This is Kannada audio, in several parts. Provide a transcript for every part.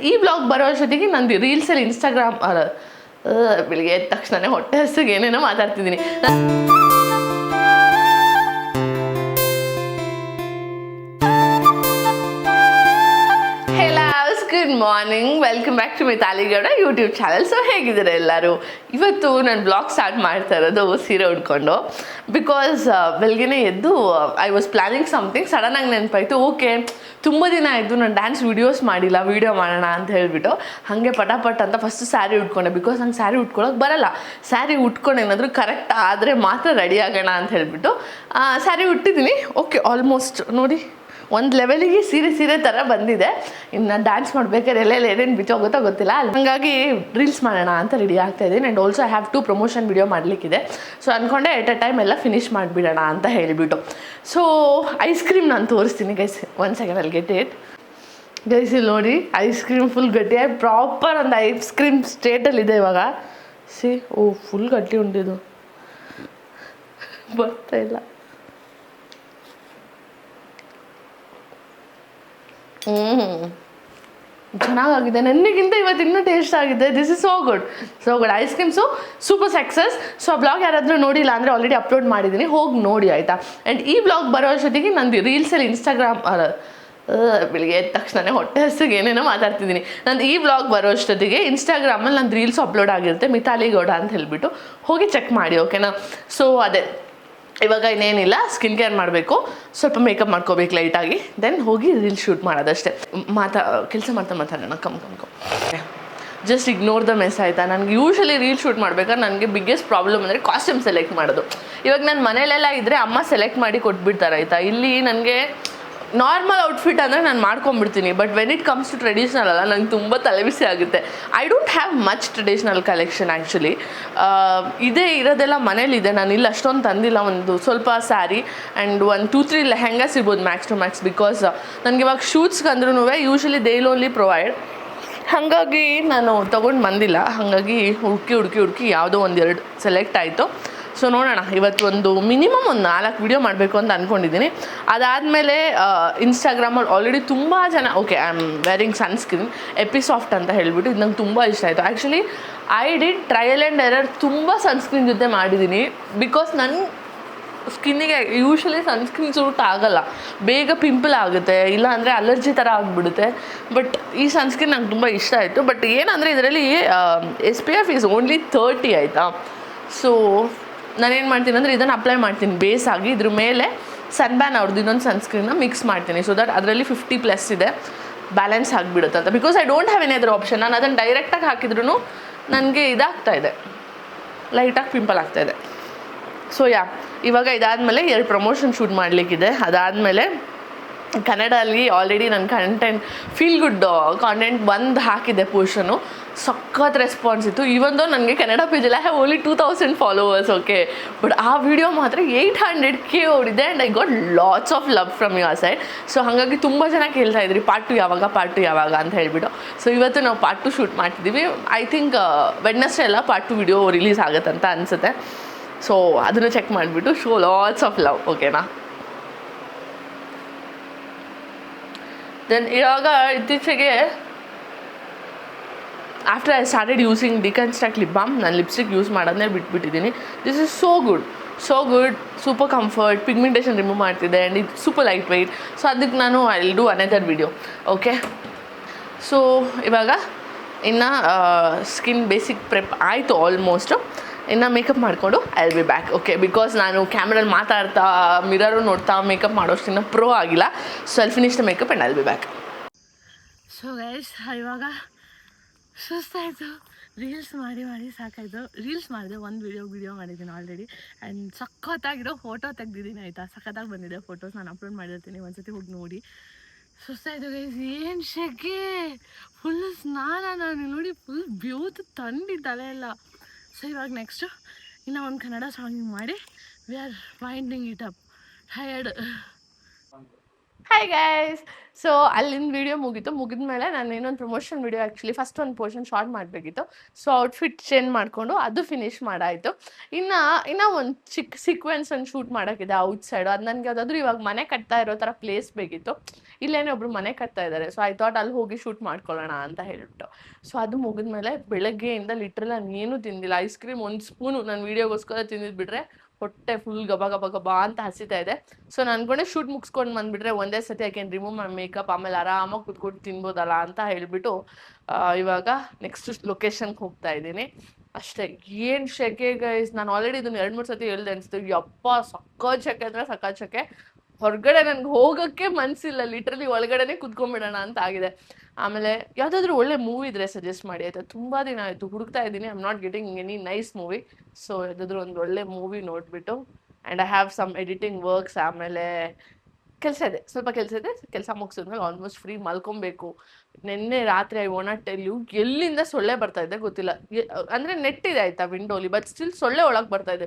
ಈ ಬ್ಲಾಗ್ ಬರೋ ಅಷ್ಟೊತ್ತಿಗೆ ನಂದು ರೀಲ್ಸಲ್ಲಿ ಇನ್ಸ್ಟಾಗ್ರಾಮ್ ಬೆಳಿಗ್ಗೆ ಎದ್ದ ತಕ್ಷಣ ಹೊಟ್ಟೆ ಹಸಿಗೆ ಏನೇನೋ ಮಾತಾಡ್ತಿದ್ದೀನಿ. Good morning, welcome back to Mithali Gowda YouTube channel. So ಹೇಗಿದ್ದಾರೆ ಎಲ್ಲರೂ? ಇವತ್ತು ನಾನು ಬ್ಲಾಗ್ ಸ್ಟಾರ್ಟ್ ಮಾಡ್ತಾ ಇರೋದು ಸೀರೆ ಉಟ್ಕೊಂಡು. ಬಿಕಾಸ್ ಬೆಳಗ್ಗೆನೇ ಎದ್ದು ಐ ವಾಸ್ ಪ್ಲ್ಯಾನಿಂಗ್ ಸಮಥಿಂಗ್, ಸಡನ್ನಾಗಿ ನೆನಪಾಯಿತು, ಓಕೆ ತುಂಬ ದಿನ ಆಯಿತು ನಾನು ಡ್ಯಾನ್ಸ್ ವೀಡಿಯೋಸ್ ಮಾಡಿಲ್ಲ, ವೀಡಿಯೋ ಮಾಡೋಣ ಅಂತ ಹೇಳಿಬಿಟ್ಟು ಹಾಗೆ ಪಟಾಪಟ್ ಅಂತ ಫಸ್ಟ್ ಸ್ಯಾರಿ ಉಟ್ಕೊಂಡೆ. ಬಿಕಾಸ್ ನಂಗೆ ಸ್ಯಾರಿ ಉಟ್ಕೊಳ್ಳೋಕೆ ಬರಲ್ಲ. ಸ್ಯಾರಿ ಉಟ್ಕೊಂಡು ಏನಾದರೂ ಕರೆಕ್ಟ್ ಆದರೆ ಮಾತ್ರ ರೆಡಿ ಆಗೋಣ ಅಂತ ಹೇಳಿಬಿಟ್ಟು ಸ್ಯಾರಿ ಉಟ್ಟಿದ್ದೀನಿ. ಓಕೆ, ಆಲ್ಮೋಸ್ಟ್ ನೋಡಿ ಒಂದು ಲೆವೆಲಿಗೆ ಸೀರೆ ಥರ ಬಂದಿದೆ. ಇನ್ನು ಡ್ಯಾನ್ಸ್ ಮಾಡ್ಬೇಕಾದ್ರೆ ಎಲ್ಲೆಲ್ಲ ಏನೇನು ಬಿಚ್ಚೋಗುತ್ತೋ ಗೊತ್ತಿಲ್ಲ. ಹಾಗಾಗಿ ರೀಲ್ಸ್ ಮಾಡೋಣ ಅಂತ ರೆಡಿ ಆಗ್ತಾ ಇದ್ದೀನಿ. And also I have to promotion video ಮಾಡಲಿಕ್ಕಿದೆ. ಸೊ ಅಂದ್ಕೊಂಡೆ ಎಟ್ ಅ ಟೈಮ್ ಎಲ್ಲ ಫಿನಿಷ್ ಮಾಡಿಬಿಡೋಣ ಅಂತ ಹೇಳಿಬಿಟ್ಟು. ಸೊ ಐಸ್ ಕ್ರೀಮ್ ನಾನು ತೋರಿಸ್ತೀನಿ ಗೈಸ್, 1 ಸೆಕೆಂಡ್ ಅಲ್ಲಿ ಗೆಟ್ ಇಟ್. ಗೈಸ್ ಇಲ್ಲಿ ನೋಡಿ, ಐಸ್ ಕ್ರೀಮ್ ಫುಲ್ ಗಟ್ಟಿಯಾಗಿ ಪ್ರಾಪರ್ ಒಂದು ಐಸ್ ಕ್ರೀಮ್ ಸ್ಟೇಟಲ್ಲಿದೆ ಇವಾಗ. ಸಿ, ಓ ಫುಲ್ ಗಟ್ಟಿ ಉಂಟಿದು, ಬರ್ತಾ ಇಲ್ಲ. ಚೆನ್ನಾಗಾಗಿದೆ, ನನಗಿಂತ ಇವತ್ತು ಇನ್ನೂ ಟೇಸ್ಟ್ ಆಗಿದೆ. This is so good, so good. Ice creams super success. So ಆ ಬ್ಲಾಗ್ ಯಾರಾದರೂ ನೋಡಿಲ್ಲ ಅಂದರೆ ಆಲ್ರೆಡಿ ಅಪ್ಲೋಡ್ ಮಾಡಿದ್ದೀನಿ, ಹೋಗಿ ನೋಡಿ ಆಯಿತಾ. ಆ್ಯಂಡ್ ಈ ಬ್ಲಾಗ್ ಬರೋ ಅಷ್ಟೊತ್ತಿಗೆ ನಂದು ರೀಲ್ಸಲ್ಲಿ ಇನ್ಸ್ಟಾಗ್ರಾಮ್ ಬೆಳಿಗ್ಗೆ ಎದ್ದ ತಕ್ಷಣ ಹೊಟ್ಟೆ ಹಸಿಗೆ ಏನೇನೋ ಮಾತಾಡ್ತಿದ್ದೀನಿ. ನಂದು ಈ ಬ್ಲಾಗ್ ಬರೋ ಅಷ್ಟೊತ್ತಿಗೆ ಇನ್ಸ್ಟಾಗ್ರಾಮಲ್ಲಿ ನಂದು ರೀಲ್ಸ್ ಅಪ್ಲೋಡ್ ಆಗಿರುತ್ತೆ, ಮಿತಾಲಿ ಗೌಡ ಅಂತ ಹೇಳಿಬಿಟ್ಟು ಹೋಗಿ ಚೆಕ್ ಮಾಡಿ, ಓಕೆನಾ. ಸೊ ಅದೇ ಇವಾಗ ಇನ್ನೇನಿಲ್ಲ, ಸ್ಕಿನ್ ಕೇರ್ ಮಾಡಬೇಕು, ಸ್ವಲ್ಪ ಮೇಕಪ್ ಮಾಡ್ಕೋಬೇಕು ಲೈಟಾಗಿ, ದೆನ್ ಹೋಗಿ ರೀಲ್ ಶೂಟ್ ಮಾಡೋದಷ್ಟೇ. ಕೆಲಸ ಮಾತಾಡೋಣ come. Just ignore the mess ಆಯಿತಾ. ನನಗೆ ಯೂಶ್ವಲಿ ರೀಲ್ ಶೂಟ್ ಮಾಡ್ಬೇಕಾದ್ರೆ ನನಗೆ ಬಿಗ್ಗೆಸ್ಟ್ ಪ್ರಾಬ್ಲಮ್ ಅಂದರೆ ಕಾಸ್ಟ್ಯೂಮ್ ಸೆಲೆಕ್ಟ್ ಮಾಡೋದು. ಇವಾಗ ನನ್ನ ಮನೇಲೆಲ್ಲ ಇದ್ದರೆ ಅಮ್ಮ ಸೆಲೆಕ್ಟ್ ಮಾಡಿ ಕೊಟ್ಬಿಡ್ತಾರೆ ಆಯಿತಾ. ಇಲ್ಲಿ ನನಗೆ ನಾರ್ಮಲ್ ಔಟ್ಫಿಟ್ ಅಂದರೆ ನಾನು ಮಾಡ್ಕೊಂಬಿಡ್ತೀನಿ, but when it comes to traditional ಅಲ್ಲ, ನಂಗೆ ತುಂಬ ತಲೆಬಿಸಿ ಆಗುತ್ತೆ. I don't have much traditional collection actually. ಇದೇ ಇರೋದೆಲ್ಲ ಮನೇಲಿದೆ, ನಾನು ಇಲ್ಲಿ ಅಷ್ಟೊಂದು ತಂದಿಲ್ಲ. ಒಂದು ಸ್ವಲ್ಪ ಸ್ಯಾರಿ ಆ್ಯಂಡ್ 1-2-3 ಲೆಹೆಂಗಾಸ್ ಇರ್ಬೋದು ಮ್ಯಾಕ್ಸ್ ಟು ಮ್ಯಾಕ್ಸ್. ಬಿಕಾಸ್ ನನಗೆ ಇವಾಗ ಶೂಟ್ಸ್ಗೆ ಅಂದ್ರೂ usually they will only provide, ಹಾಗಾಗಿ ನಾನು ತೊಗೊಂಡು ಬಂದಿಲ್ಲ. ಹಾಗಾಗಿ ಹುಡುಕಿ ಯಾವುದೋ 1-2 ಸೆಲೆಕ್ಟ್ ಆಯಿತು. ಸೊ ನೋಡೋಣ, ಇವತ್ತು ಒಂದು ಮಿನಿಮಮ್ 4 ವೀಡಿಯೋ ಮಾಡಬೇಕು ಅಂತ ಅಂದ್ಕೊಂಡಿದ್ದೀನಿ. ಅದಾದಮೇಲೆ ಇನ್ಸ್ಟಾಗ್ರಾಮಲ್ಲಿ ಆಲ್ರೆಡಿ ತುಂಬ ಜನ, okay I am wearing sunscreen Episoft ಅಂತ ಹೇಳಿಬಿಟ್ಟು, ಇದು ನಂಗೆ ತುಂಬ ಇಷ್ಟ ಆಯಿತು. Actually I did trial and error, ತುಂಬ ಸನ್ಸ್ಕ್ರೀನ್ ಜೊತೆ ಮಾಡಿದ್ದೀನಿ. ಬಿಕಾಸ್ ನನ್ನ ಸ್ಕಿನ್ನಿಗೆ ಯೂಶ್ವಲಿ ಸನ್ಸ್ಕ್ರೀನ್ ಸೂಟ್ ಆಗೋಲ್ಲ, ಬೇಗ ಪಿಂಪಲ್ ಆಗುತ್ತೆ, ಇಲ್ಲ ಅಂದರೆ ಅಲರ್ಜಿ ಥರ ಆಗಿಬಿಡುತ್ತೆ. ಬಟ್ ಈ ಸನ್ಸ್ಕ್ರೀನ್ ನಂಗೆ ತುಂಬ ಇಷ್ಟ ಆಯಿತು. ಬಟ್ ಏನಂದರೆ ಇದರಲ್ಲಿ SPF ಈಸ್ ಓನ್ಲಿ 30 ಆಯಿತಾ. ಸೊ ನಾನೇನು ಮಾಡ್ತೀನಿ ಅಂದರೆ ಇದನ್ನು ಅಪ್ಲೈ ಮಾಡ್ತೀನಿ ಬೇಸ್ ಆಗಿ, ಇದ್ರ ಮೇಲೆ ಸನ್ಬ್ಯಾನ್ ಅವ್ರದ್ದು ಇನ್ನೊಂದು ಸನ್ಸ್ಕ್ರೀನ್ನ ಮಿಕ್ಸ್ ಮಾಡ್ತೀನಿ. ಸೊ ದಟ್ ಅದರಲ್ಲಿ 50+ ಇದೆ, ಬ್ಯಾಲೆನ್ಸ್ ಆಗಿಬಿಡುತ್ತೆ ಅಂತ. Because I don't have any other option. ನಾನು ಅದನ್ನು ಡೈರೆಕ್ಟಾಗಿ ಹಾಕಿದ್ರೂ ನನಗೆ ಇದಾಗ್ತಾಯಿದೆ, ಲೈಟಾಗಿ ಪಿಂಪಲ್ ಆಗ್ತಾಯಿದೆ. ಸೊ ಇವಾಗ ಇದಾದಮೇಲೆ 2 ಪ್ರಮೋಷನ್ ಶೂಟ್ ಮಾಡಲಿಕ್ಕಿದೆ. ಅದಾದಮೇಲೆ ಕನ್ನಡಲ್ಲಿ ಆಲ್ರೆಡಿ ನನ್ನ ಕಂಟೆಂಟ್ ಫೀಲ್ ಗುಡ್ ಕಾಂಟೆಂಟ್ ಬಂದು ಹಾಕಿದೆ ಪೋರ್ಷನು, ಸಖತ್ ರೆಸ್ಪಾನ್ಸ್ ಇತ್ತು. ಇವೊಂದು ನನಗೆ ಕನ್ನಡ ಪೇಜಲ್ಲಿ I have only 2000 followers, okay. But ಆ ವಿಡಿಯೋ ಮಾತ್ರ 800K ಓಡಿದೆ and I got lots of love from your side. So ಹಾಗಾಗಿ ತುಂಬ ಜನ ಕೇಳ್ತಾ ಇದ್ರಿ ಪಾರ್ಟ್ 2 ಯಾವಾಗ ಅಂತ ಹೇಳಿಬಿಟ್ಟು. ಸೊ ಇವತ್ತು ನಾವು ಪಾರ್ಟ್ 2 ಶೂಟ್ ಮಾಡ್ತಿದ್ದೀವಿ. ಐ ಥಿಂಕ್ ವೆಡ್ನೆಸ್ಡೇ ಎಲ್ಲ ಪಾರ್ಟ್ 2 ವಿಡಿಯೋ ರಿಲೀಸ್ ಆಗುತ್ತಂತ ಅನಿಸುತ್ತೆ. ಸೊ ಅದನ್ನು ಚೆಕ್ ಮಾಡಿಬಿಟ್ಟು ಶೋ ಲಾಟ್ಸ್ ಆಫ್ ಲವ್, ಓಕೆನಾ. ದೆನ್ ಇವಾಗ ಇತ್ತೀಚೆಗೆ after I started using deconstruct lip balm, ನಾನು ಲಿಪ್ಸ್ಟಿಕ್ ಯೂಸ್ ಮಾಡೋದನ್ನೇ ಬಿಟ್ಬಿಟ್ಟಿದ್ದೀನಿ. This is so good, super comfort, pigmentation remove ಮಾಡ್ತಿದೆ ಆ್ಯಂಡ್ ಇದು ಸೂಪರ್ ಲೈಟ್ ವೆಯ್ಟ್. ಸೊ ಅದಕ್ಕೆ ನಾನು I will do another video, okay. So ಇವಾಗ ಇನ್ನು ಸ್ಕಿನ್ ಬೇಸಿಕ್ ಪ್ರೆಪ್ ಆಯಿತು ಆಲ್ಮೋಸ್ಟು. ಇನ್ನು ಮೇಕಪ್ ಮಾಡಿಕೊಂಡು I will be back, okay. Because ನಾನು ಕ್ಯಾಮ್ರಲ್ಲಿ ಮಾತಾಡ್ತಾ ಮಿರರು ನೋಡ್ತಾ ಮೇಕಪ್ ಮಾಡೋಷ್ಟಿನ್ನ ಪ್ರೋ ಆಗಿಲ್ಲ. So I finish the makeup and I will be back. So guys, ಇವಾಗ ಸುಸ್ತಾಯಿತು, ರೀಲ್ಸ್ ಮಾಡಿ ಸಾಕಾಯಿತು. ರೀಲ್ಸ್ ಮಾಡಿದೆ, ಒಂದು ವಿಡಿಯೋ ಮಾಡಿದ್ದೀನಿ ಆಲ್ರೆಡಿ. ಆ್ಯಂಡ್ ಸಖತ್ತಾಗಿರೋ ಫೋಟೋ ತೆಗ್ದಿದ್ದೀನಿ ಆಯಿತಾ. ಸಖತ್ತಾಗಿ ಬಂದಿದೆ ಫೋಟೋಸ್, ನಾನು ಅಪ್ಲೋಡ್ ಮಾಡಿರ್ತೀನಿ, ಒಂದ್ಸತಿ ಹೋಗಿ ನೋಡಿ. ಸುಸ್ತಾಯಿತು ಗೈಸ್, ಏನು ಶೆಕೆ, ಫುಲ್ ಸ್ನಾನ, ನಾನು ನೋಡಿ ಫುಲ್ ಬ್ಯೂತ್ ತಂಡಿ ತಲೆ ಎಲ್ಲ. ಸೊ ಇವಾಗ ನೆಕ್ಸ್ಟು ಇನ್ನೂ ಒಂದು ಕನ್ನಡ ಸಾಂಗಿಂಗ್ ಮಾಡಿ we are winding it up. Tired. Hi guys. So ಅಲ್ಲಿಂದ ವಿಡಿಯೋ ಮುಗಿದ ಮೇಲೆ ನಾನು ಇನ್ನೊಂದು ಪ್ರಮೋಷನ್ ವಿಡಿಯೋ ಆ್ಯಕ್ಚುಲಿ ಫಸ್ಟ್ ಒಂದು ಪೋರ್ಷನ್ ಶಾರ್ಟ್ ಮಾಡಬೇಕಿತ್ತು. ಸೊ ಔಟ್ಫಿಟ್ ಚೇಂಜ್ ಮಾಡಿಕೊಂಡು ಅದು ಫಿನಿಶ್ ಮಾಡಾಯಿತು. ಇನ್ನು ಒಂದು ಚಿಕ್ಕ ಸೀಕ್ವೆನ್ಸ್ ಒಂದು ಶೂಟ್ ಮಾಡೋಕ್ಕಿದೆ ಔಟ್ಸೈಡು. ಅದು ನನಗೆ ಯಾವುದಾದ್ರೂ ಇವಾಗ ಮನೆ ಕಟ್ತಾ ಇರೋ ಥರ ಪ್ಲೇಸ್ ಬೇಕಿತ್ತು. ಇಲ್ಲೇನೇ ಒಬ್ರು ಮನೆ ಕಟ್ತಾ ಇದ್ದಾರೆ. ಸೊ ಐ ಥಾಟ್ ಅಲ್ಲಿ ಹೋಗಿ ಶೂಟ್ ಮಾಡ್ಕೊಳ್ಳೋಣ ಅಂತ ಹೇಳ್ಬಿಟ್ಟು. ಸೊ ಅದು ಮುಗಿದ್ಮೇಲೆ ಬೆಳಗ್ಗೆಯಿಂದ ಲಿಟ್ರಲ್ ನಾನು ಏನೂ ತಿಂದಿಲ್ಲ. ಐಸ್ ಕ್ರೀಮ್ ಒಂದು ಸ್ಪೂನು ನಾನು ವೀಡಿಯೋಗೋಸ್ಕರ ತಿಂದಿದ್ಬಿಟ್ರೆ ಹೊಟ್ಟೆ ಫುಲ್ ಗಬ ಗಬ ಗಬಾ ಅಂತ ಹಸಿತಾ ಇದೆ. ಸೊ ನಾನು ಅನ್ಕೊಂಡೆ ಶೂಟ್ ಮುಗಿಸ್ಕೊಂಡು ಬಂದುಬಿಟ್ರೆ ಒಂದೇ ಸತಿ I can remove my makeup, ಆಮೇಲೆ ಆರಾಮಾಗಿ ಕೂತ್ಕೊಂಡು ತಿನ್ಬೋದಲ್ಲ ಅಂತ ಹೇಳಿಬಿಟ್ಟು ಇವಾಗ ನೆಕ್ಸ್ಟ್ ಲೊಕೇಶನ್ಗೆ ಹೋಗ್ತಾ ಇದ್ದೀನಿ ಅಷ್ಟೇ. ಏನು ಶೆಕೆ ಗೈಸ್, ನಾನು ಆಲ್ರೆಡಿ ಇದನ್ನು 2-3 ಸತಿ ಹೇಳ್ದೆ ಅನಿಸ್ತು. ಯಪ್ಪ ಸಕ್ಕತ್ ಶೆಕೆ ಅಂದರೆ ಸಕ್ಕತ್ ಶೆಕೆ. ಹೊರಗಡೆ ನನಗೆ ಹೋಗೋಕ್ಕೆ ಮನಸ್ಸಿಲ್ಲ, ಲಿಟ್ರಲಿ ಒಳಗಡೆನೇ ಕುತ್ಕೊಂಡ್ಬಿಡೋಣ ಅಂತ ಆಗಿದೆ. ಆಮೇಲೆ ಯಾವುದಾದ್ರೂ ಒಳ್ಳೆ ಮೂವಿ ಇದ್ದರೆ ಸಜೆಸ್ಟ್ ಮಾಡಿ ಆಯಿತಾ. ತುಂಬ ದಿನ ಆಯಿತು ಹುಡುಕ್ತಾ ಇದ್ದೀನಿ, I am not getting any nice movie. So ಯಾವುದಾದ್ರೂ ಒಂದು ಒಳ್ಳೆ ಮೂವಿ ನೋಡಿಬಿಟ್ಟು and I have some editing works, ಆಮೇಲೆ ಸ್ವಲ್ಪ ಕೆಲಸ ಇದೆ. ಕೆಲಸ ಮುಗಿಸಿದ್ಮೇಲೆ ಆಲ್ಮೋಸ್ಟ್ ಫ್ರೀ ಮಲ್ಕೊಬೇಕು. ನಿನ್ನೆ ರಾತ್ರಿ ಐ ವಾಂಟ್ ಟೆಲ್ ಯು, ಎಲ್ಲಿಂದ ಸೊಳ್ಳೆ ಬರ್ತಾ ಇದೆ ಗೊತ್ತಿಲ್ಲ. ಅಂದರೆ ನೆಟ್ ಇದೆ ಆಯಿತಾ ವಿಂಡೋಲಿ, ಬಟ್ ಸ್ಟಿಲ್ ಸೊಳ್ಳೆ ಒಳಗೆ ಬರ್ತಾ ಇದೆ.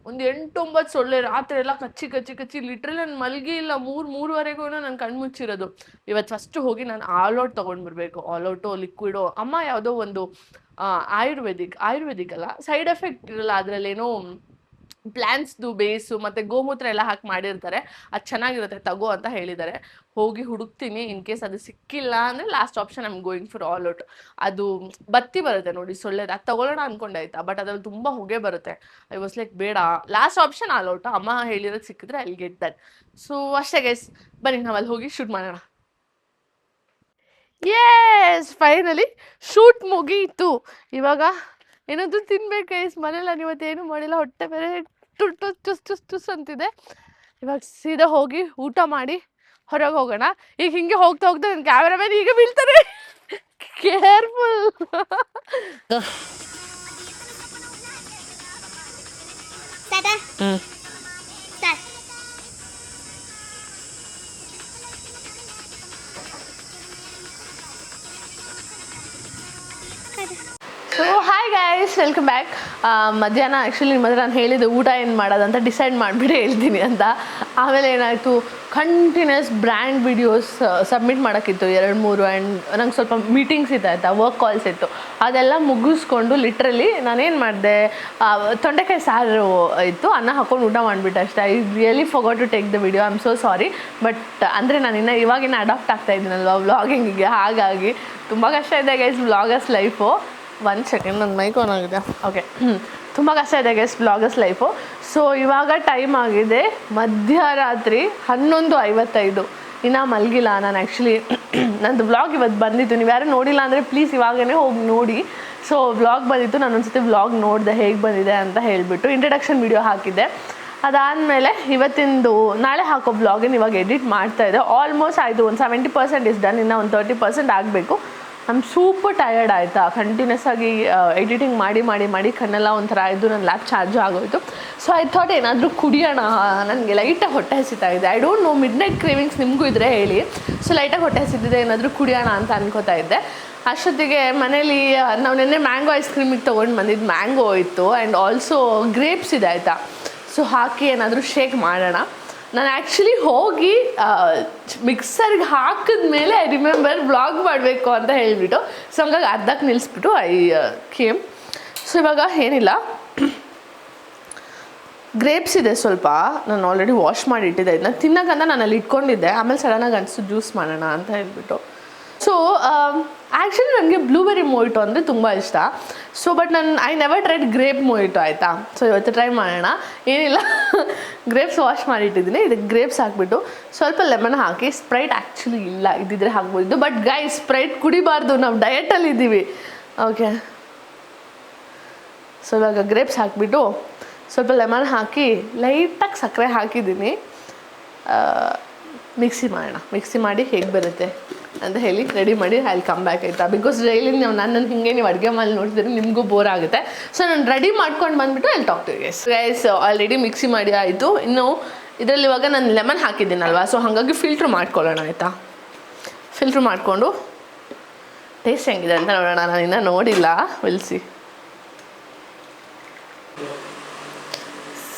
ಒಂದು 8-9 ಸೊಳ್ಳೆ ರಾತ್ರಿ ಎಲ್ಲ ಕಚ್ಚಿ ಲಿಟ್ರಲಿ ನಾನು ಮಲ್ಗಿ ಇಲ್ಲ 3-3:30 ನಾನು ಕಣ್ಣು ಮುಚ್ಚಿರೋದು. ಇವತ್ತು ಫಸ್ಟು ಹೋಗಿ ನಾನು ಆಲ್ ಔಟ್ ತೊಗೊಂಡ್ಬರ್ಬೇಕು. ಆಲ್ ಔಟು ಲಿಕ್ವಿಡೋ, ಅಮ್ಮ ಯಾವುದೋ ಒಂದು ಆಯುರ್ವೇದಿಕ್ ಅಲ್ಲ, ಸೈಡ್ ಎಫೆಕ್ಟ್ ಇರಲ್ಲ, ಅದರಲ್ಲೇನೋ ಪ್ಲ್ಯಾನ್ಸ್ದು ಬೇಸು ಮತ್ತು ಗೋಮೂತ್ರ ಎಲ್ಲ ಹಾಕಿ ಮಾಡಿರ್ತಾರೆ, ಅದು ಚೆನ್ನಾಗಿರುತ್ತೆ ತಗೋ ಅಂತ ಹೇಳಿದ್ದಾರೆ. ಹೋಗಿ ಹುಡುಕ್ತೀನಿ. ಇನ್ ಕೇಸ್ ಅದು ಸಿಕ್ಕಿಲ್ಲ ಅಂದರೆ last option I am going for all out. ಅದು ಬತ್ತಿ ಬರುತ್ತೆ ನೋಡಿ ಸೊಳ್ಳೆದು, ಅದು ತಗೊಳ್ಳೋಣ ಅಂದ್ಕೊಂಡೆ ಆಯ್ತಾ, ಬಟ್ ಅದ್ರಲ್ಲಿ ತುಂಬ ಹೊಗೆ ಬರುತ್ತೆ. ಐ ವಾಸ್ ಲೈಕ್ ಬೇಡ, ಲಾಸ್ಟ್ ಆಪ್ಷನ್ ಆಲ್ ಔಟ್. ಅಮ್ಮ ಹೇಳಿರೋದು ಸಿಕ್ಕಿದ್ರೆ I will get that. So ಅಷ್ಟೇ ಗೈಸ್, ಬನ್ನಿ ನಾವು ಅಲ್ಲಿ ಹೋಗಿ ಶೂಟ್ ಮಾಡೋಣ. ಯೆಸ್, ಫೈನಲಿ ಶೂಟ್ ಮುಗೀತು. ಇವಾಗ ಏನಾದರೂ ತಿನ್ಬೇಕು ಗೈಸ್. ಮನೇಲಿ ನಾನು ಇವತ್ತೇನು ಮಾಡಿಲ್ಲ, ಹೊಟ್ಟೆ ಬೇರೆ ಟುಸ್ ಅಂತಿದೆ. ಇವಾಗ ಸೀದಾ ಹೋಗಿ ಊಟ ಮಾಡಿ ಹೊರಗೆ ಹೋಗೋಣ. ಈಗ ಹಿಂಗೆ ಹೋಗ್ತಾ ನನ್ನ ಕ್ಯಾಮ್ರಾಮನ್ ಈಗ ಬೀಳ್ತಾರೆ, careful. So hi guys, welcome back. ಮಧ್ಯಾಹ್ನ ಆ್ಯಕ್ಚುಲಿ ನಿಮ್ಮ ಹತ್ರ ನಾನು ಹೇಳಿದ್ದೆ ಊಟ ಏನು ಮಾಡೋದಂತ ಡಿಸೈಡ್ ಮಾಡಿಬಿಟ್ಟು ಹೇಳ್ತೀನಿ ಅಂತ. ಆಮೇಲೆ ಏನಾಯಿತು, ಕಂಟಿನ್ಯೂಸ್ ಬ್ರ್ಯಾಂಡ್ ವಿಡಿಯೋಸ್ ಸಬ್ಮಿಟ್ ಮಾಡೋಕ್ಕಿತ್ತು 2-3. ಆ್ಯಂಡ್ ನಂಗೆ ಸ್ವಲ್ಪ ಮೀಟಿಂಗ್ಸ್ ಇತ್ತು ಆಯಿತಾ, ವರ್ಕ್ ಕಾಲ್ಸ್ ಇತ್ತು. ಅದೆಲ್ಲ ಮುಗಿಸ್ಕೊಂಡು ಲಿಟ್ರಲಿ ನಾನೇನು ಮಾಡಿದೆ, ತೊಂಡೆಕಾಯಿ ಸಾರು ಇತ್ತು, ಅನ್ನ ಹಾಕ್ಕೊಂಡು ಊಟ ಮಾಡಿಬಿಟ್ಟೆ ಅಷ್ಟೇ. I really forgot to take the video, I am so sorry. But ಅಂದರೆ ನಾನು ಇವಾಗಿನ ಅಡಾಪ್ಟ್ ಆಗ್ತಾ ಇದ್ದೀನಲ್ವ ವ್ಲಾಗಿಂಗಿಗೆ, ಹಾಗಾಗಿ ತುಂಬ ಕಷ್ಟ ಇದೆ ಗೈಸ್ ವ್ಲಾಗರ್ಸ್ ಲೈಫು. 1 ಸೆಕೆಂಡ್, ನನ್ನ ಮೈಕ್ ಆನ್ ಆಗಿದೆ. ಓಕೆ, ತುಂಬ ಕಷ್ಟ ಇದೆ ಗೈಸ್ ವ್ಲಾಗರ್ಸ್ ಲೈಫು. ಸೊ ಇವಾಗ ಟೈಮ್ ಆಗಿದೆ ಮಧ್ಯರಾತ್ರಿ 11:55. ಇನ್ನೂ ಮಲಗಿಲ್ಲ ನಾನು. ಆ್ಯಕ್ಚುಲಿ ನಂದು ವ್ಲಾಗ್ ಇವತ್ತು ಬಂದಿತ್ತು, ನೀವು ಯಾರು ನೋಡಿಲ್ಲ ಅಂದರೆ ಪ್ಲೀಸ್ ಇವಾಗನೇ ಹೋಗಿ ನೋಡಿ. ಸೊ ವ್ಲಾಗ್ ಬಂದಿತ್ತು, ನಾನು ಒಂದ್ಸತಿ ವ್ಲಾಗ್ ನೋಡಿದೆ ಹೇಗೆ ಬಂದಿದೆ ಅಂತ ಹೇಳಿಬಿಟ್ಟು ಇಂಟ್ರಡಕ್ಷನ್ ವಿಡಿಯೋ ಹಾಕಿದ್ದೆ. ಅದಾದಮೇಲೆ ಇವತ್ತಿಂದು ನಾಳೆ ಹಾಕೋ ವ್ಲಾಗಿನ ಇವಾಗ ಎಡಿಟ್ ಮಾಡ್ತಾಯಿದ್ದೆ. ಆಲ್ಮೋಸ್ಟ್ ಆಯಿತು, ಒಂದು 70% ಇಸ್ ಡನ್. ಇನ್ನೂ ಒಂದು 30% ಆಗಬೇಕು. ಐ ಆಮ್ ಸೂಪರ್ ಟಯರ್ಡ್ ಆಯಿತಾ. ಕಂಟಿನ್ಯೂಸ್ ಆಗಿ ಎಡಿಟಿಂಗ್ ಮಾಡಿ ಕಣ್ಣೆಲ್ಲ ಒಂಥರ ಆಯಿತು. ನನ್ನ ಲ್ಯಾಪ್ ಚಾರ್ಜು ಆಗೋಯಿತು. ಸೊ ಐ ಥಾಟ್ ಏನಾದರೂ ಕುಡಿಯೋಣ, ನನಗೆ ಲೈಟಾಗಿ ಹೊಟ್ಟೆ ಹಸಿತಾ ಇದೆ. I don't know, mid night cravings ನಿಮಗೂ ಇದ್ದರೆ ಹೇಳಿ. ಸೊ ಲೈಟಾಗಿ ಹೊಟ್ಟೆ ಹಸಿತಿದೆ, ಏನಾದರೂ ಕುಡಿಯೋಣ ಅಂತ ಅನ್ಕೋತಾ ಇದ್ದೆ. ಅಷ್ಟೊತ್ತಿಗೆ ಮನೇಲಿ ನಾವು ನಿನ್ನೆ ಮ್ಯಾಂಗೋ ಐಸ್ ಕ್ರೀಮಿಗೆ ತೊಗೊಂಡು ಬಂದಿದ್ದು ಮ್ಯಾಂಗೋ ಇತ್ತು. ಆ್ಯಂಡ್ ಆಲ್ಸೋ ಗ್ರೇಪ್ಸ್ ಇದೆ ಆಯಿತಾ. ಸೊ ಹಾಕಿ ಏನಾದರೂ ಶೇಕ್ ಮಾಡೋಣ. ನಾನು ಆ್ಯಕ್ಚುಲಿ ಹೋಗಿ ಮಿಕ್ಸರ್ಗೆ ಹಾಕಿದ್ಮೇಲೆ ಐ ರಿಮೆಂಬರ್ ವ್ಲಾಗ್ ಮಾಡಬೇಕು ಅಂತ ಹೇಳಿಬಿಟ್ಟು, ಸೊ ಹಂಗಾಗಿ ಅರ್ಧಕ್ಕೆ ನಿಲ್ಲಿಸ್ಬಿಟ್ಟು ಐ ಕೇಮ್. ಸೊ ಇವಾಗ ಏನಿಲ್ಲ, ಗ್ರೇಪ್ಸ್ ಇದೆ ಸ್ವಲ್ಪ, ನಾನು ಆಲ್ರೆಡಿ ವಾಶ್ ಮಾಡಿ ಇಟ್ಟಿದ್ದೆ. ಇದನ್ನ ತಿನ್ನೋಕ್ಕಂತ ನಾನು ಅಲ್ಲಿ ಇಟ್ಕೊಂಡಿದ್ದೆ. ಆಮೇಲೆ ಸಡನ್ನಾಗಿ ಅನಿಸ್ತು ಜ್ಯೂಸ್ ಮಾಡೋಣ ಅಂತ ಹೇಳ್ಬಿಟ್ಟು. ಸೊ ಆ್ಯಕ್ಚುಲಿ ನನಗೆ ಬ್ಲೂಬೆರಿ ಮೊಯಿಟೋ ಅಂದರೆ ತುಂಬ ಇಷ್ಟ. So but I never tried grape mojito ಆಯಿತಾ. ಸೊ ಇವತ್ತು ಟ್ರೈ ಮಾಡೋಣ. ಏನಿಲ್ಲ, ಗ್ರೇಪ್ಸ್ ವಾಶ್ ಮಾಡಿಟ್ಟಿದ್ದೀನಿ. ಇದಕ್ಕೆ ಗ್ರೇಪ್ಸ್ ಹಾಕ್ಬಿಟ್ಟು ಸ್ವಲ್ಪ ಲೆಮನ್ ಹಾಕಿ, ಸ್ಪ್ರೈಟ್ ಆ್ಯಕ್ಚುಲಿ ಇಲ್ಲ, ಇದ್ದಿದ್ರೆ ಹಾಕ್ಬೋದು. ಬಟ್ ಗೈಸ್, ಸ್ಪ್ರೈಟ್ ಕುಡಿಬಾರ್ದು, ನಾವು ಡಯಟಲ್ಲಿ ಇದ್ದೀವಿ. ಓಕೆ, ಸೊ ಇವಾಗ ಗ್ರೇಪ್ಸ್ ಹಾಕಿಬಿಟ್ಟು ಸ್ವಲ್ಪ ಲೆಮನ್ ಹಾಕಿ ಲೈಟಾಗಿ ಸಕ್ಕರೆ ಹಾಕಿದ್ದೀನಿ. ಮಿಕ್ಸಿ ಮಾಡಿ ಹೇಗೆ ಬರುತ್ತೆ ಅಂತ ಹೇಳಿ ರೆಡಿ ಮಾಡಿ ಐ ವಿಲ್ ಕಮ್ ಬ್ಯಾಕ್ ಆಯಿತಾ. ಬಿಕಾಸ್ ಡೈಲಿ ನನ್ನನ್ನು ಹಿಂಗೆ ನೀವು ಅಡುಗೆ ಮಾಡಿ ನೋಡ್ತಿದ್ರೆ ನಿಮಗೂ ಬೋರ್ ಆಗುತ್ತೆ. ಸೊ ನಾನು ರೆಡಿ ಮಾಡ್ಕೊಂಡು ಬಂದುಬಿಟ್ಟು I will talk to you guys. Already mixie ಮಾಡಿ ಆಯಿತು. ಇನ್ನು ಇದರಲ್ಲಿ ಇವಾಗ ನಾನು ಲೆಮನ್ ಹಾಕಿದ್ದೀನಲ್ವ, ಸೊ ಹಾಗಾಗಿ ಫಿಲ್ಟ್ರ್ ಮಾಡ್ಕೊಳ್ಳೋಣ ಆಯಿತಾ. ಫಿಲ್ಟ್ರ್ ಮಾಡಿಕೊಂಡು ಟೇಸ್ಟ್ ಹೆಂಗಿದೆ ಅಂತ ನೋಡೋಣ. ನಾನು ಇನ್ನೂ ನೋಡಿಲ್ಲ, ವಿಲ್ ಸಿ.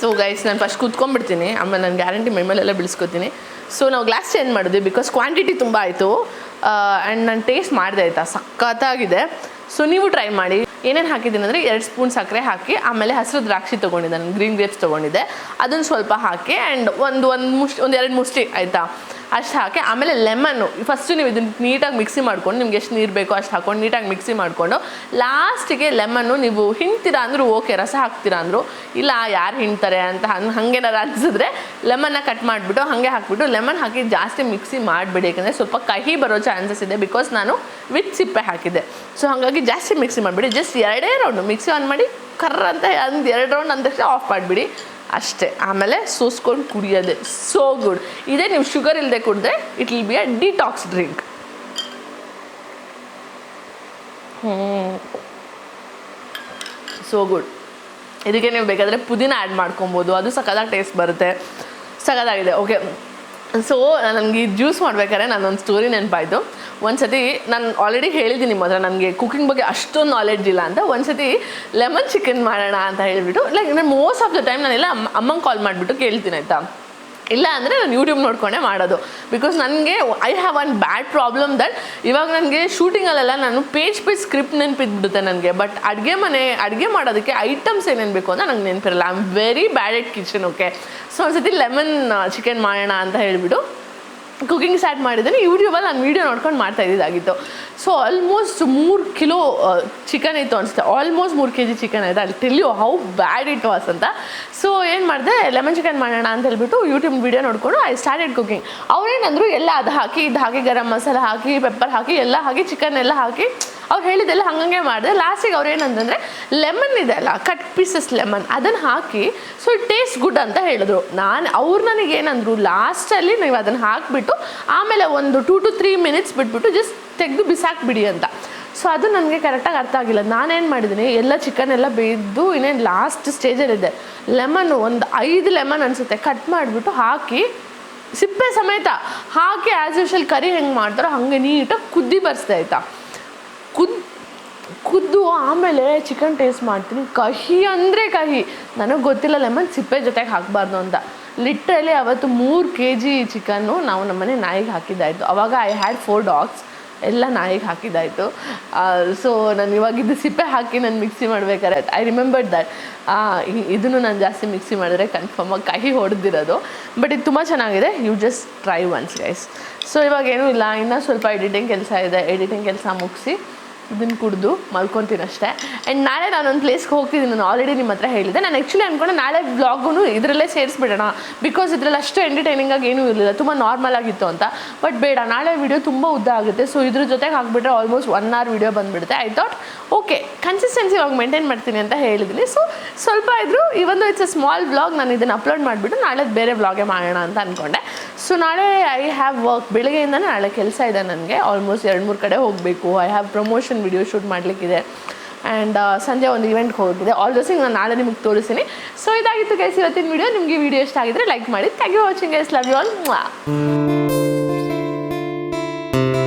ಸೊ ಗೈಸ್ ನಾನು ಫಸ್ಟ್ ಕೂತ್ಕೊಂಡ್ಬಿಡ್ತೀನಿ, ಆಮೇಲೆ ನಾನು ಗ್ಯಾರಂಟಿ ಮೇಲೆಲ್ಲ ಬಿಳಿಸ್ಕೊತೀನಿ. ಸೊ ನಾವು ಗ್ಲಾಸ್ ಚೇಂಜ್ ಮಾಡಿದ್ವಿ ಬಿಕಾಸ್ ಕ್ವಾಂಟಿಟಿ ತುಂಬ ಆಯಿತು ಆ್ಯಂಡ್ ನಾನು ಟೇಸ್ಟ್ ಮಾಡಿದೆ ಆಯಿತಾ, ಸಖತ್ತಾಗಿದೆ. ಸೊ ನೀವು ಟ್ರೈ ಮಾಡಿ. ಏನೇನು ಹಾಕಿದ್ದೀನಿ ಅಂದರೆ 2 ಸ್ಪೂನ್ ಸಕ್ಕರೆ ಹಾಕಿ, ಆಮೇಲೆ ಹಸಿರು ದ್ರಾಕ್ಷಿ ತೊಗೊಂಡಿದ್ದೆ, ನಾನು ಗ್ರೀನ್ ಗ್ರೇಪ್ಸ್ ತೊಗೊಂಡಿದ್ದೆ, ಅದನ್ನು ಸ್ವಲ್ಪ ಹಾಕಿ ಆ್ಯಂಡ್ ಒಂದು 2 ಮುಷ್ಟಿ ಆಯಿತಾ ಅಷ್ಟು ಹಾಕಿ, ಆಮೇಲೆ ಲೆಮನ್ನು ಫಸ್ಟು ನೀವು ಇದನ್ನು ನೀಟಾಗಿ ಮಿಕ್ಸಿ ಮಾಡ್ಕೊಂಡು, ನಿಮ್ಗೆ ಎಷ್ಟು ನೀರು ಬೇಕೋ ಅಷ್ಟು ಹಾಕ್ಕೊಂಡು ನೀಟಾಗಿ ಮಿಕ್ಸಿ ಮಾಡಿಕೊಂಡು ಲಾಸ್ಟಿಗೆ ಲೆಮನ್ನು ನೀವು ಹಿಂಡ್ತೀರಾ ಅಂದರೂ ಓಕೆ, ರಸ ಹಾಕ್ತೀರಾ ಅಂದರು ಇಲ್ಲ ಯಾರು ಹಿಂಡ್ತಾರೆ ಅಂತ ಹಾಗೇನಾರು ಅನಿಸಿದ್ರೆ ಲೆಮನ್ನ ಕಟ್ ಮಾಡಿಬಿಟ್ಟು ಹಾಗೆ ಹಾಕಿಬಿಟ್ಟು ಲೆಮನ್ ಹಾಕಿ ಜಾಸ್ತಿ ಮಿಕ್ಸಿ ಮಾಡಿಬಿಡಿ, ಯಾಕಂದರೆ ಸ್ವಲ್ಪ ಕಹಿ ಬರೋ ಚಾನ್ಸಸ್ ಇದೆ ಬಿಕಾಸ್ ನಾನು ವಿತ್ ಸಿಪ್ಪೆ ಹಾಕಿದ್ದೆ. ಸೊ ಹಾಗಾಗಿ ಜಾಸ್ತಿ ಮಿಕ್ಸಿ ಮಾಡಿಬಿಡಿ, ಜಸ್ಟ್ 2 ರೌಂಡು ಮಿಕ್ಸಿ ಆನ್ ಮಾಡಿ ಕರ್ರ ಅಂತ ಒಂದು 2 ರೌಂಡ್ ಅಂದ ತಕ್ಷಣ ಆಫ್ ಮಾಡಿಬಿಡಿ ಅಷ್ಟೇ. ಆಮೇಲೆ ಸೋಸ್ಕೊಂಡು ಕುಡಿಯೋದೆ ಸೋ ಗುಡ್. ಇದೇ ನೀವು ಶುಗರ್ ಇಲ್ಲದೆ ಕುಡಿದ್ರೆ it will be a detox drink. So good. ಇದಕ್ಕೆ ನೀವು ಬೇಕಾದರೆ ಪುದೀನ ಆ್ಯಡ್ ಮಾಡ್ಕೊಬೋದು, ಅದು ಸಖತ್ತಾಗಿ ಟೇಸ್ಟ್ ಬರುತ್ತೆ, ಸಖತ್ತಾಗಿದೆ. ಓಕೆ, ಸೊ ನನಗೆ ಈ ಜ್ಯೂಸ್ ಮಾಡ್ಬೇಕಾದ್ರೆ ನಾನೊಂದು ಸ್ಟೋರಿ ನೆನಪಾಯಿತು. ಒಂದು ಸತಿ ನಾನು ಆಲ್ರೆಡಿ ಹೇಳಿದ್ದೀನಿ ನಿಮ್ಮ ಹತ್ರ ನನಗೆ ಕುಕಿಂಗ್ ಬಗ್ಗೆ ಅಷ್ಟೊಂದು ನಾಲೆಡ್ಜ್ ಇಲ್ಲ ಅಂತ. ಒಂದು ಸತಿ ಲೆಮನ್ ಚಿಕನ್ ಮಾಡೋಣ ಅಂತ ಹೇಳಿಬಿಟ್ಟು ಲೈಕ್ ನಾನು ಮೋಸ್ಟ್ ಆಫ್ ದ ಟೈಮ್ ನಾನೆಲ್ಲ ಅಮ್ಮಂಗೆ ಕಾಲ್ ಮಾಡಿಬಿಟ್ಟು ಕೇಳ್ತೀನಿ ಆಯಿತಾ, ಇಲ್ಲ ಅಂದರೆ ನಾನು ಯೂಟ್ಯೂಬ್ ನೋಡ್ಕೊಂಡೇ ಮಾಡೋದು. ಬಿಕಾಸ್ ನನಗೆ I have one bad problem that ಇವಾಗ ನನಗೆ ಶೂಟಿಂಗಲ್ಲೆಲ್ಲ ನಾನು ಪೇಜ್ ಸ್ಕ್ರಿಪ್ಟ್ ನೆನಪಿದ್ಬಿಡುತ್ತೆ ನನಗೆ, ಬಟ್ ಅಡುಗೆ ಮಾಡೋದಕ್ಕೆ ಐಟಮ್ಸ್ ಏನೇನು ಬೇಕು ಅಂತ ನಂಗೆ ನೆನಪಿರಲ್ಲ. I am very bad at kitchen. Okay, so ಒಂದು ಸತಿ ಲೆಮನ್ ಚಿಕನ್ ಮಾಡೋಣ ಅಂತ ಹೇಳಿಬಿಟ್ಟು ಕುಕಿಂಗ್ ಸ್ಟಾರ್ಟ್ ಮಾಡಿದ್ದೀನಿ. ಯೂಟ್ಯೂಬಲ್ಲಿ ನಾನು ವೀಡಿಯೋ ನೋಡ್ಕೊಂಡು ಮಾಡ್ತಾ ಇದ್ದಿದ್ದಾಗಿತ್ತು. ಸೊ ಆಲ್ಮೋಸ್ಟ್ 3 ಕಿಲೋ ಚಿಕನ್ ಇತ್ತು ಅನಿಸುತ್ತೆ, ಆಲ್ಮೋಸ್ಟ್ 3 kg ಚಿಕನ್ ಆಯಿತು. ಅಲ್ಲಿ tell you how bad it was ಅಂತ. ಸೊ ಏನು ಮಾಡಿದೆ, ಲೆಮನ್ ಚಿಕನ್ ಮಾಡೋಣ ಅಂತ ಹೇಳ್ಬಿಟ್ಟು ಯೂಟ್ಯೂಬ್ ವೀಡಿಯೋ ನೋಡಿಕೊಂಡು ಐ ಸ್ಟಾರ್ಟೆಡ್ ಕುಕಿಂಗ್. ಅವ್ರೇನಂದ್ರು ಎಲ್ಲ ಅದು ಹಾಕಿ ಇದು ಹಾಕಿ ಗರಂ ಮಸಾಲ ಹಾಕಿ ಪೆಪ್ಪರ್ ಹಾಕಿ ಎಲ್ಲ ಹಾಕಿ ಚಿಕನ್ ಎಲ್ಲ ಹಾಕಿ ಅವ್ರು ಹೇಳಿದ್ದೆಲ್ಲ ಹಂಗಂಗೆ ಮಾಡಿದೆ. ಲಾಸ್ಟಿಗೆ ಅವ್ರು ಏನಂತಂದರೆ ಲೆಮನ್ ಇದೆ ಅಲ್ಲ, ಕಟ್ ಪೀಸಸ್ ಲೆಮನ್ ಅದನ್ನು ಹಾಕಿ ಸೊ ಇಟ್ ಟೇಸ್ಟ್ ಗುಡ್ ಅಂತ ಹೇಳಿದ್ರು. ಅವ್ರು ನನಗೇನಂದ್ರು ಲಾಸ್ಟಲ್ಲಿ ನೀವು ಅದನ್ನು ಹಾಕಿಬಿಟ್ಟು ಆಮೇಲೆ ಒಂದು 2 to 3 minutes ಬಿಟ್ಬಿಟ್ಟು ಜಸ್ಟ್ ತೆಗೆದು ಬಿಸಾಕ್ಬಿಡಿ ಅಂತ. ಸೊ ಅದು ನನಗೆ ಕರೆಕ್ಟಾಗಿ ಅರ್ಥ ಆಗಿಲ್ಲ. ನಾನೇನು ಮಾಡಿದ್ದೀನಿ, ಎಲ್ಲ ಚಿಕನ್ ಎಲ್ಲ ಬೇಯ್ದು ಇನ್ನೇನು ಲಾಸ್ಟ್ ಸ್ಟೇಜಲ್ಲಿದೆ, ಲೆಮನ್ನು ಒಂದು 5 ಲೆಮನ್ ಅನಿಸುತ್ತೆ ಕಟ್ ಮಾಡಿಬಿಟ್ಟು ಹಾಕಿ ಸಿಪ್ಪೆ ಸಮೇತ ಹಾಕಿ ಆ್ಯಸ್ ಯೂಶುವಲ್ ಕರಿ ಹೆಂಗೆ ಮಾಡ್ತಾರೋ ಹಾಗೆ ನೀಟಾಗಿ ಕುದ್ದಿ ಬರ್ಸ್ದೆ ಆಯಿತಾ. ಕುದ್ದು ಆಮೇಲೆ ಚಿಕನ್ ಟೇಸ್ಟ್ ಮಾಡ್ತೀನಿ, ಕಹಿ ಅಂದರೆ ಕಹಿ. ನನಗೆ ಗೊತ್ತಿಲ್ಲ ಲೆಮನ್ ಸಿಪ್ಪೆ ಜೊತೆಗೆ ಹಾಕಬಾರ್ದು ಅಂತ. ಲಿಟ್ರಲಿ ಅವತ್ತು 3 kg ಚಿಕನ್ನು ನಾವು ನಮ್ಮನೆ ನಾಯಿಗೆ ಹಾಕಿದ್ದಾಯಿತು. ಅವಾಗ ಐ ಹ್ಯಾಡ್ 4 dogs, ಎಲ್ಲ ನಾಯಿಗೆ ಹಾಕಿದ್ದಾಯಿತು. ಸೊ ನಾನು ಇವಾಗಿದ್ದು ಸಿಪ್ಪೆ ಹಾಕಿ ನಾನು ಮಿಕ್ಸಿ ಮಾಡ್ಬೇಕಾದ್ರೆ ಐ ರಿಮೆಂಬರ್ಡ್ ದ್ಯಾಟ್ ಇದನ್ನು ನಾನು ಜಾಸ್ತಿ ಮಿಕ್ಸಿ ಮಾಡಿದ್ರೆ ಕನ್ಫರ್ಮಾಗಿ ಕಹಿ ಹೊಡೆದಿರೋದು. ಬಟ್ ಇದು ತುಂಬ ಚೆನ್ನಾಗಿದೆ, you just try once guys. So ಇವಾಗ ಏನೂ ಇಲ್ಲ, ಇನ್ನೂ ಸ್ವಲ್ಪ ಎಡಿಟಿಂಗ್ ಕೆಲಸ ಇದೆ, ಎಡಿಟಿಂಗ್ ಕೆಲಸ ಮುಗಿಸಿ ಇದನ್ನು ಕುಡಿದು ಮಲ್ಕೊತೀನಿ ಅಷ್ಟೇ. ಆ್ಯಂಡ್ ನಾಳೆ ನಾನೊಂದು ಪ್ಲೇಸ್ಗೆ ಹೋಗ್ತಿದ್ದೀನಿ, ನಾನು ಆಲ್ರೆಡಿ ನಿಮ್ಮ ಹತ್ರ ಹೇಳಿದ್ದೆ. ನಾನು ಆ್ಯಕ್ಚುಲಿ ಅಂದ್ಕೊಂಡೆ ನಾಳೆ ಬ್ಲಾಗೂ ಇದರಲ್ಲೇ ಸೇರಿಸ್ಬಿಡೋಣ ಬಿಕಾಸ್ ಇದರಲ್ಲಿ ಅಷ್ಟು ಎಂಟರ್ಟೈನಿಂಗಾಗಿ ಏನೂ ಇರಲಿಲ್ಲ, ತುಂಬ ನಾರ್ಮಲ್ ಆಗಿತ್ತು ಅಂತ. ಬಟ್ ಬೇಡ, ನಾಳೆ ವೀಡಿಯೋ ತುಂಬ ಉದ್ದ ಆಗುತ್ತೆ. ಸೊ ಇದ್ರ ಜೊತೆಗೆ ಹಾಕ್ಬಿಟ್ರೆ ಆಲ್ಮೋಸ್ಟ್ 1 hour ವೀಡಿಯೋ ಬಂದುಬಿಡುತ್ತೆ. ಐ ಥಾಟ್ ಓಕೆ ಕನ್ಸಿಸ್ಟೆನ್ಸಿ ಇವಾಗ ಮೇಂಟೈನ್ ಮಾಡ್ತೀನಿ ಅಂತ ಹೇಳಿದ್ದೀನಿ. ಸೊ ಸ್ವಲ್ಪ ಇದ್ದರೂ ಇವೊಂದು ಇಟ್ಸ್ ಅ ಸ್ಮಾಲ್ ವ್ಲಾಗ್, ನಾನು ಇದನ್ನು ಅಪ್ಲೋಡ್ ಮಾಡಿಬಿಟ್ಟು ನಾಳೆ ಬೇರೆ ವ್ಲಾಗೇ ಮಾಡೋಣ ಅಂತ ಅಂದ್ಕೊಂಡೆ. ಸೊ ನಾಳೆ ಐ ಹ್ಯಾವ್ ವರ್ಕ್, ಬೆಳಗ್ಗೆಯಿಂದನೇ ನಾಳೆ ಕೆಲಸ ಇದೆ ನನಗೆ, ಆಲ್ಮೋಸ್ಟ್ 2-3 ಕಡೆ ಹೋಗಬೇಕು. I have promotion video shoot ಮಾಡಲಿಕ್ಕಿದೆ ಆ್ಯಂಡ್ ಸಂಜೆ ಒಂದು ಇವೆಂಟ್ಗೆ ಹೋಗಿದೆ. ಆಲ್ ದೋಸ್ ನಾನು ನಾಳೆ ನಿಮಗೆ ತೋರಿಸ್ತೀನಿ. ಸೊ ಇದಾಗಿತ್ತು ಗೈಸ್ ಇವತ್ತಿನ ವಿಡಿಯೋ. ನಿಮಗೆ ವಿಡಿಯೋ ಇಷ್ಟ ಆಗಿದ್ರೆ ಲೈಕ್ ಮಾಡಿ. Thank you watching guys, love you all.